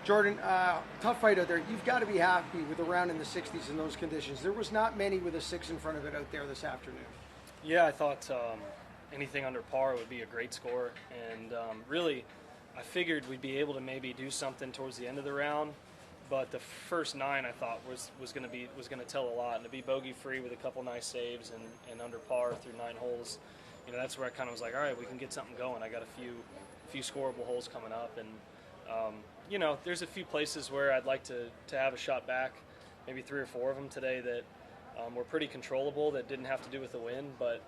Jordan, tough fight out there. You've got to be happy with a round in the 60s in those conditions. There was not many with a 6 in front of it out there this afternoon. Yeah, I thought anything under par would be a great score, and really, I figured we'd be able to maybe do something towards the end of the round. But the first 9 I thought was going to tell a lot, and to be bogey free with a couple nice saves and under par through 9 holes, that's where I kind of was like, all right, we can get something going. I got a few scoreable holes coming up, and there's a few places where I'd like to have a shot back, maybe 3 or 4 of them today that were pretty controllable, that didn't have to do with the wind. But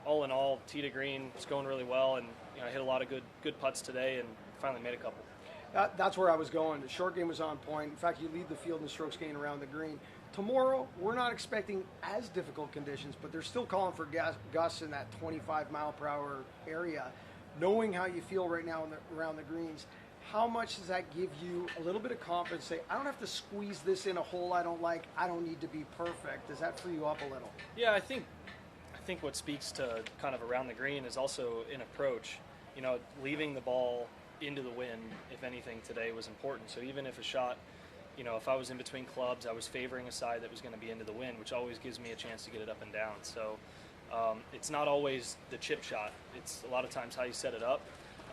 all in all, tee to green was going really well, and I hit a lot of good putts today, and finally made a couple. That's where I was going. The short game was on point. In fact, you lead the field in strokes gained around the green. Tomorrow, we're not expecting as difficult conditions, but they're still calling for gusts in that 25-mile-per-hour area. Knowing how you feel right now around the greens, how much does that give you a little bit of confidence? Say, I don't have to squeeze this in a hole I don't like. I don't need to be perfect. Does that free you up a little? Yeah, I think what speaks to kind of around the green is also in approach. Leaving the ball into the wind, if anything, today was important. So even if a shot, if I was in between clubs, I was favoring a side that was going to be into the wind, which always gives me a chance to get it up and down. So it's not always the chip shot. It's a lot of times how you set it up.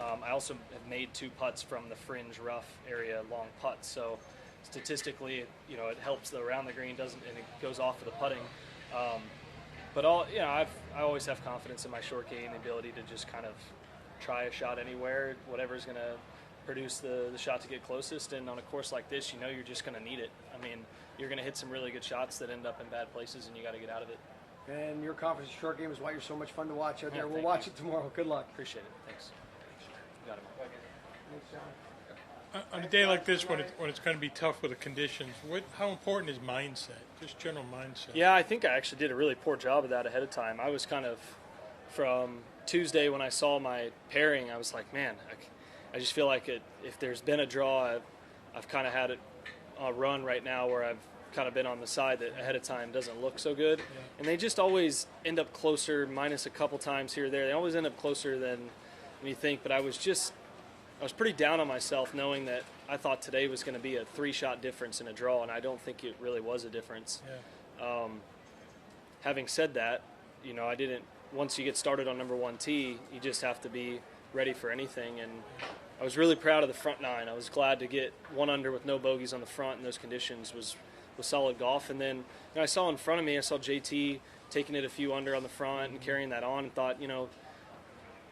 I also have made 2 putts from the fringe rough area, long putts. So statistically, it helps around the green, and it goes off of the putting. But I always have confidence in my short game, the ability to just kind of try a shot anywhere, whatever's going to produce the shot to get closest. And on a course like this, you're just going to need it. I mean, you're going to hit some really good shots that end up in bad places, and you got to get out of it. And your confidence in short game is why you're so much fun to watch out there. We'll watch it tomorrow. Good luck. Appreciate it. Thanks. Got it. Thanks, John. On a day like this, when it's going to be tough with the conditions, how important is mindset, just general mindset? Yeah, I think I actually did a really poor job of that ahead of time. I was kind of, from Tuesday when I saw my pairing, I was like, man, I just feel like if there's been a draw, I've kind of had a run right now where I've kind of been on the side that ahead of time doesn't look so good. Yeah. And they just always end up closer, minus a couple times here or there. They always end up closer than you think. But I was pretty down on myself knowing that I thought today was going to be a 3-shot difference in a draw, and I don't think it really was a difference. Yeah. Having said that, I didn't. Once you get started on number 1 tee, you just have to be ready for anything. And I was really proud of the front 9. I was glad to get 1 under with no bogeys on the front in those conditions was solid golf. And then I saw in front of me, I saw JT taking it a few under on the front and carrying that on, and thought,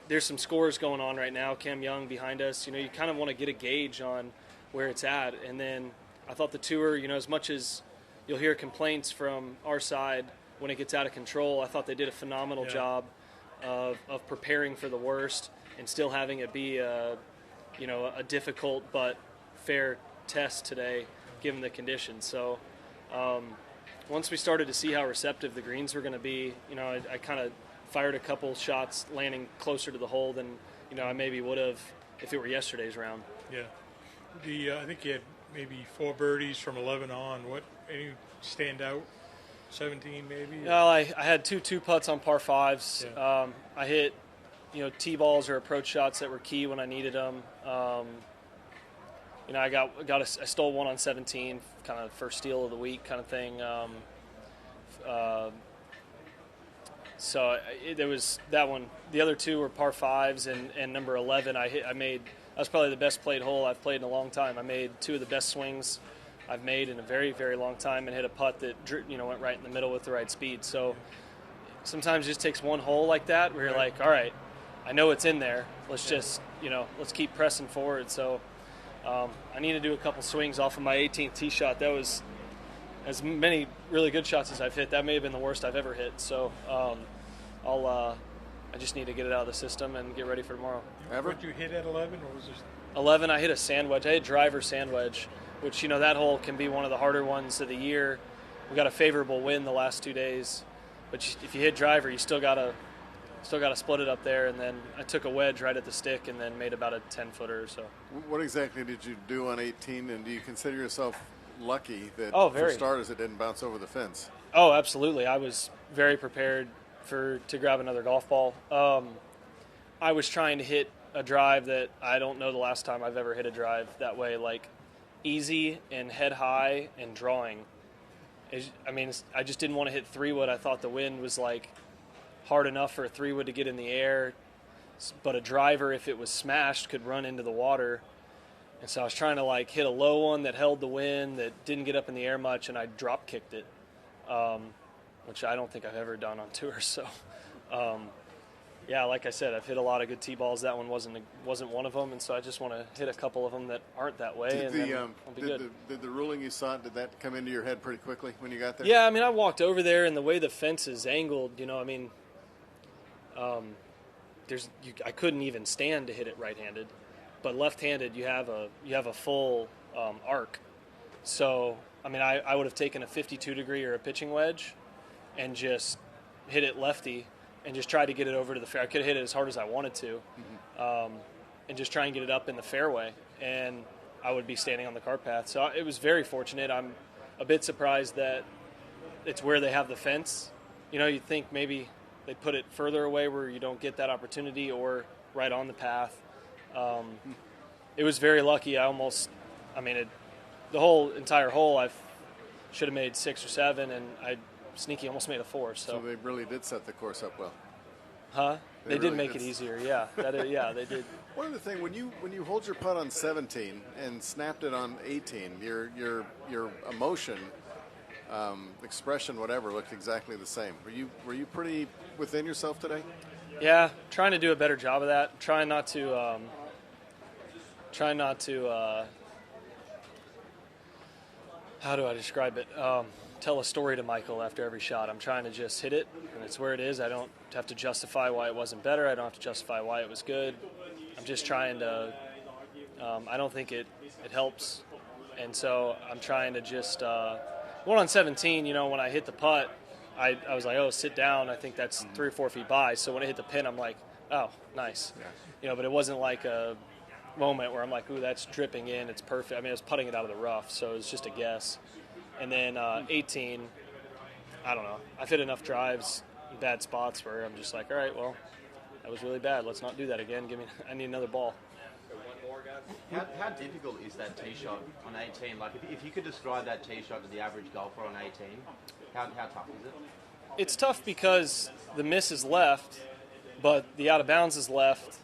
there's some scores going on right now. Cam Young behind us. You kind of want to get a gauge on where it's at. And then I thought the tour, as much as you'll hear complaints from our side when it gets out of control, I thought they did a phenomenal job of preparing for the worst and still having it be a difficult but fair test today, given the conditions. So once we started to see how receptive the greens were going to be, I kind of fired a couple shots landing closer to the hole than I maybe would have if it were yesterday's round. Yeah, I think you had maybe 4 birdies from 11 on. Any stand out? 17 maybe? Well, I had 2 putts on par 5s. Yeah. I hit tee balls or approach shots that were key when I needed them. I stole 1 on 17, kind of first steal of the week kind of thing. So there was that one. The other 2 were par 5s, and number 11 that was probably the best played hole I've played in a long time. I made 2 of the best swings I've made in a very, very long time, and hit a putt that went right in the middle with the right speed. So sometimes it just takes one hole like that where you're like, all right, I know it's in there. Let's just let's keep pressing forward. So I need to do a couple swings off of my 18th tee shot. That was as many really good shots as I've hit. That may have been the worst I've ever hit. So I just need to get it out of the system and get ready for tomorrow. What did you hit at 11, or was this 11? I hit a sand wedge. I hit driver sand wedge, which that hole can be one of the harder ones of the year. We got a favorable wind the last 2 days, but if you hit driver, you still gotta split it up there. And then I took a wedge right at the stick and then made about a 10-footer or so. What exactly did you do on 18, and do you consider yourself lucky that very. For starters it didn't bounce over the fence? Oh, absolutely. I was very prepared to grab another golf ball. I was trying to hit a drive that I don't know the last time I've ever hit a drive that way, like easy and head high and drawing. I just didn't want to hit 3-wood. I thought the wind was like hard enough for a 3-wood to get in the air, but a driver, if it was smashed, could run into the water. And so I was trying to like hit a low one that held the wind, that didn't get up in the air much, and I drop kicked it, which I don't think I've ever done on tour. So, yeah, like I said, I've hit a lot of good tee balls. That one wasn't one of them, and so I just want to hit a couple of them that aren't that way, then I'll be good. Did the ruling you saw, did that come into your head pretty quickly when you got there? Yeah, I mean, I walked over there, and the way the fence is angled, I couldn't even stand to hit it right-handed, but left-handed you have a full arc. So I mean, I would have taken a 52 degree or a pitching wedge and just hit it lefty and just tried to get it over to the fair. I could have hit it as hard as I wanted to, and just try and get it up in the fairway, and I would be standing on the cart path. So it was very fortunate. I'm a bit surprised that it's where they have the fence. You'd think maybe they put it further away where you don't get that opportunity, or right on the path. It was very lucky. The whole entire hole, I should have made 6 or 7, and I sneaky almost made a 4. So they really did set the course up well. Huh? They really did make it easier. Yeah, yeah, they did. One other thing, when you hold your putt on 17 and snapped it on 18, your emotion, expression, whatever, looked exactly the same. Were you pretty within yourself today? Yeah, trying to do a better job of that. Trying not to how do I describe it? Tell a story to Michael after every shot. I'm trying to just hit it, and it's where it is. I don't have to justify why it wasn't better. I don't have to justify why it was good. I'm just trying to. I don't think it helps, and so I'm trying to just. One on 17, when I hit the putt, I was like, oh, sit down. I think that's 3 or 4 feet by. So when I hit the pin, I'm like, oh, nice. Yeah. But it wasn't like a moment where I'm like, ooh, that's dripping in. It's perfect. I mean, I was putting it out of the rough, so it was just a guess. And then 18, I don't know. I've hit enough drives in bad spots where I'm just like, all right, well, that was really bad. Let's not do that again. I need another ball. How difficult is that tee shot on 18? Like, if you could describe that tee shot to the average golfer on 18, how tough is it? It's tough because the miss is left, but the out of bounds is left.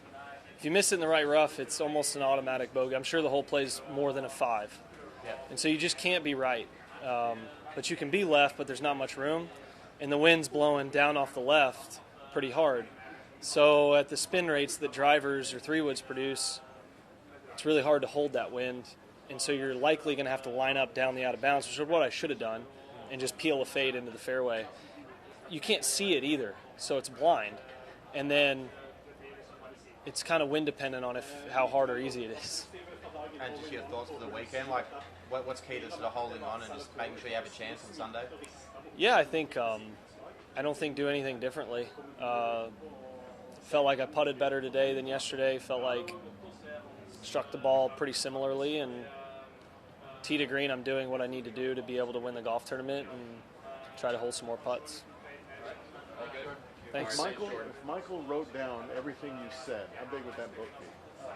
If you miss it in the right rough, it's almost an automatic bogey. I'm sure the hole plays more than a 5. Yeah. And so you just can't be right. But you can be left, but there's not much room. And the wind's blowing down off the left pretty hard. So at the spin rates that drivers or 3-woods produce, it's really hard to hold that wind. And so you're likely going to have to line up down the out of bounds, which is what I should have done, and just peel a fade into the fairway. You can't see it either, so it's blind. And then it's kind of wind dependent on how hard or easy it is. And just your thoughts for the weekend, like what's key to sort of holding on and just making sure you have a chance on Sunday? Yeah, I think I don't think do anything differently. Felt like I putted better today than yesterday. Felt like struck the ball pretty similarly, and tee to green, I'm doing what I need to do to be able to win the golf tournament and try to hold some more putts. Thanks. If Michael wrote down everything you said, how big would that book be?